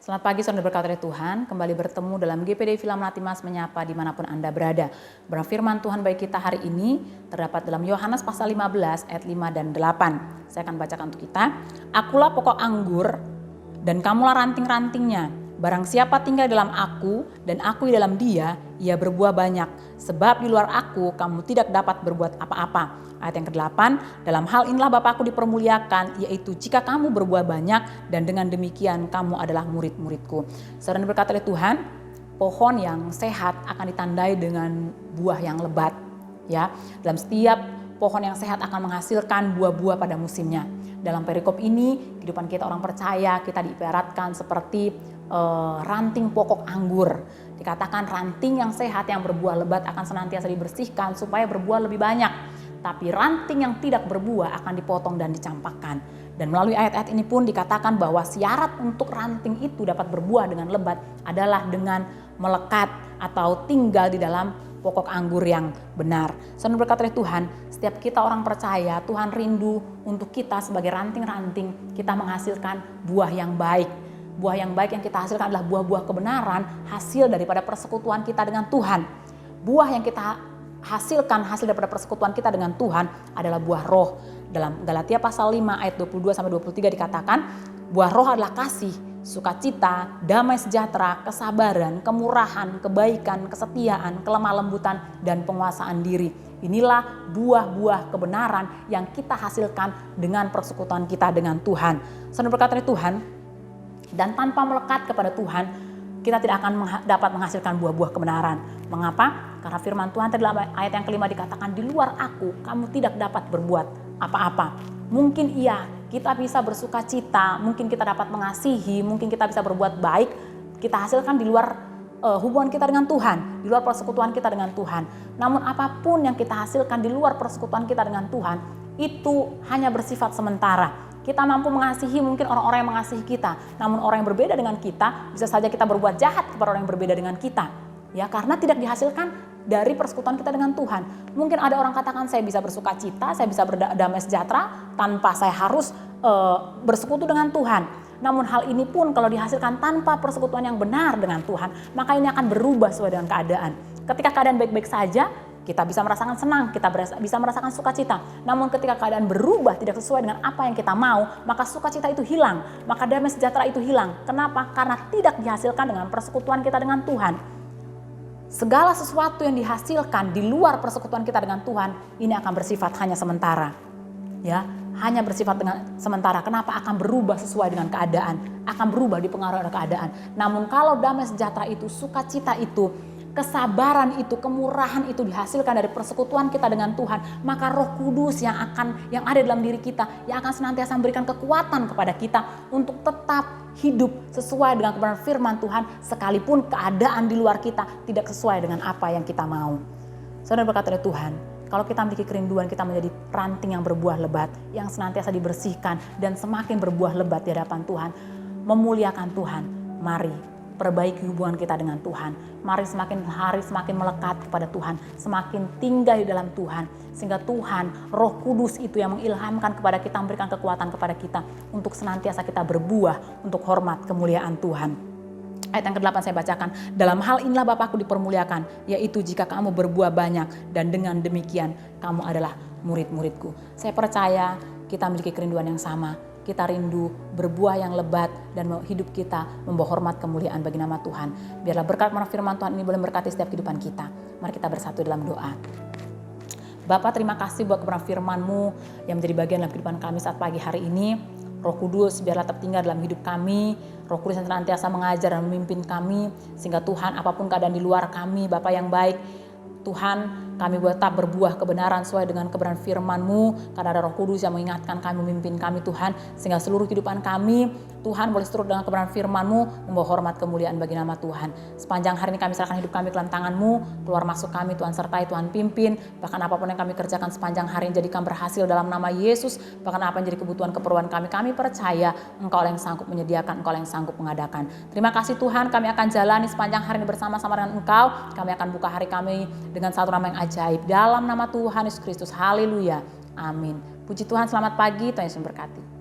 Selamat pagi saudara berkati oleh Tuhan, kembali bertemu dalam GPD Villa Melati Mas menyapa dimanapun Anda berada. Firman Tuhan bagi kita hari ini terdapat dalam Yohanes pasal 15 ayat 5 dan 8. Saya akan bacakan untuk kita. Akulah pokok anggur dan kamulah ranting-rantingnya. Barang siapa tinggal dalam aku dan aku di dalam dia, ia berbuah banyak. Sebab di luar aku kamu tidak dapat berbuat apa-apa. Ayat yang ke-8, dalam hal inilah Bapa-Ku dipermuliakan, yaitu jika kamu berbuah banyak dan dengan demikian kamu adalah murid-muridku. Saudara berkata oleh Tuhan, pohon yang sehat akan ditandai dengan buah yang lebat. Ya, dalam setiap pohon yang sehat akan menghasilkan buah-buah pada musimnya. Dalam perikop ini, kehidupan kita orang percaya, kita diibaratkan seperti ranting pokok anggur. Dikatakan ranting yang sehat yang berbuah lebat akan senantiasa dibersihkan supaya berbuah lebih banyak. Tapi ranting yang tidak berbuah akan dipotong dan dicampakkan. Dan melalui ayat-ayat ini pun dikatakan bahwa syarat untuk ranting itu dapat berbuah dengan lebat adalah dengan melekat atau tinggal di dalam pokok anggur yang benar. Saudara berkata Tuhan, setiap kita orang percaya, Tuhan rindu untuk kita sebagai ranting-ranting, kita menghasilkan buah yang baik. Buah yang baik yang kita hasilkan adalah buah-buah kebenaran, hasil daripada persekutuan kita dengan Tuhan. Buah yang kita hasilkan hasil daripada persekutuan kita dengan Tuhan adalah buah roh. Dalam Galatia pasal 5 ayat 22-23 dikatakan, buah roh adalah kasih, sukacita, damai sejahtera, kesabaran, kemurahan, kebaikan, kesetiaan, kelemah lembutan, dan penguasaan diri. Inilah buah-buah kebenaran yang kita hasilkan dengan persekutuan kita dengan Tuhan. Saudara berkata Tuhan, dan tanpa melekat kepada Tuhan, kita tidak akan dapat menghasilkan buah-buah kebenaran. Mengapa? Karena firman Tuhan dalam ayat yang kelima dikatakan, di luar aku kamu tidak dapat berbuat apa-apa. Mungkin iya, kita bisa bersuka cita, mungkin kita dapat mengasihi, mungkin kita bisa berbuat baik, kita hasilkan di luar hubungan kita dengan Tuhan, di luar persekutuan kita dengan Tuhan. Namun apapun yang kita hasilkan di luar persekutuan kita dengan Tuhan, itu hanya bersifat sementara. Kita mampu mengasihi mungkin orang-orang yang mengasihi kita, namun orang yang berbeda dengan kita, bisa saja kita berbuat jahat kepada orang yang berbeda dengan kita. Ya, karena tidak dihasilkan dari persekutuan kita dengan Tuhan. Mungkin ada orang katakan saya bisa bersuka cita, saya bisa berdamai sejahtera tanpa saya harus bersekutu dengan Tuhan. Namun hal ini pun kalau dihasilkan tanpa persekutuan yang benar dengan Tuhan, maka ini akan berubah sesuai dengan keadaan. Ketika keadaan baik-baik saja, kita bisa merasakan senang, kita bisa merasakan sukacita. Namun ketika keadaan berubah tidak sesuai dengan apa yang kita mau, maka sukacita itu hilang, maka damai sejahtera itu hilang. Kenapa? Karena tidak dihasilkan dengan persekutuan kita dengan Tuhan. Segala sesuatu yang dihasilkan di luar persekutuan kita dengan Tuhan, ini akan bersifat hanya sementara. Ya, hanya bersifat dengan sementara. Kenapa? Akan berubah sesuai dengan keadaan, akan berubah dipengaruhi oleh keadaan. Namun kalau damai sejahtera itu, sukacita itu, kesabaran itu, kemurahan itu dihasilkan dari persekutuan kita dengan Tuhan, maka Roh Kudus yang ada dalam diri kita yang akan senantiasa memberikan kekuatan kepada kita untuk tetap hidup sesuai dengan kebenaran firman Tuhan, sekalipun keadaan di luar kita tidak sesuai dengan apa yang kita mau. Saudara berkata oleh Tuhan, kalau kita memiliki kerinduan, kita menjadi ranting yang berbuah lebat, yang senantiasa dibersihkan dan semakin berbuah lebat di hadapan Tuhan, memuliakan Tuhan. Mari perbaiki hubungan kita dengan Tuhan. Mari semakin hari semakin melekat kepada Tuhan, semakin tinggal di dalam Tuhan, sehingga Tuhan, Roh Kudus itu yang mengilhamkan kepada kita, memberikan kekuatan kepada kita untuk senantiasa kita berbuah untuk hormat kemuliaan Tuhan. Ayat yang ke-8 saya bacakan, dalam hal inilah Bapa-Ku dipermuliakan, yaitu jika kamu berbuah banyak dan dengan demikian kamu adalah murid-muridku. Saya percaya kita memiliki kerinduan yang sama. Kita rindu berbuah yang lebat dan hidup kita membawa hormat kemuliaan bagi nama Tuhan. Biarlah berkat firman Tuhan ini boleh memberkati setiap kehidupan kita. Mari kita bersatu dalam doa. Bapa, terima kasih buat kebenaran firman-Mu yang menjadi bagian dalam kehidupan kami saat pagi hari ini. Roh Kudus biarlah tetap tinggal dalam hidup kami. Roh Kudus yang senantiasa mengajar dan memimpin kami. Sehingga Tuhan, apapun keadaan di luar kami, Bapa yang baik, Tuhan, kami tetap berbuah kebenaran sesuai dengan kebenaran firman-Mu, karena ada Roh Kudus yang mengingatkan kami, memimpin kami Tuhan, sehingga seluruh kehidupan kami, Tuhan, boleh seturut dengan kebenaran firman-Mu, membawa hormat kemuliaan bagi nama Tuhan. Sepanjang hari ini kami serahkan hidup kami ke dalam tangan-Mu, keluar masuk kami Tuhan sertai, Tuhan pimpin, bahkan apapun yang kami kerjakan sepanjang hari ini jadikan berhasil dalam nama Yesus, bahkan apa yang jadi kebutuhan keperluan kami percaya Engkau yang sanggup menyediakan, Engkau yang sanggup mengadakan. Terima kasih Tuhan, kami akan jalani sepanjang hari ini bersama-sama dengan Engkau, kami akan buka hari kami dengan satu nama yang ajaib dalam nama Tuhan Yesus Kristus. Haleluya. Amin. Puji Tuhan, selamat pagi, Tuhan Yesus memberkati.